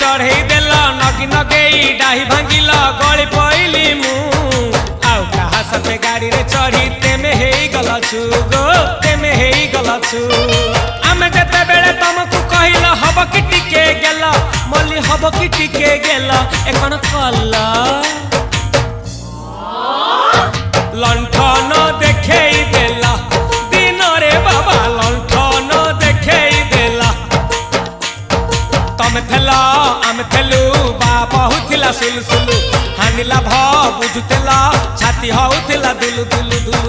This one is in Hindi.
चढ़े देल नगी नगेई डाही भांगिल गली पइली मु आउ कहा साथे गाड़ी रे चढ़ी तेमे हेई गलछु गो तेमे हेई गलछु आमे जेते बेले तुमको कहिल हब कि टिके गेल मल्ली हब कि टिके गेल एकन कल लंठन देखेई देला दिन रे बाबा लंठन देखेई देला तमे थेला आमे थेलु बाप हुथिला सुलसुलु हानिला भ बुझुतेला छाती हउथिला दुलु दुलु दुलु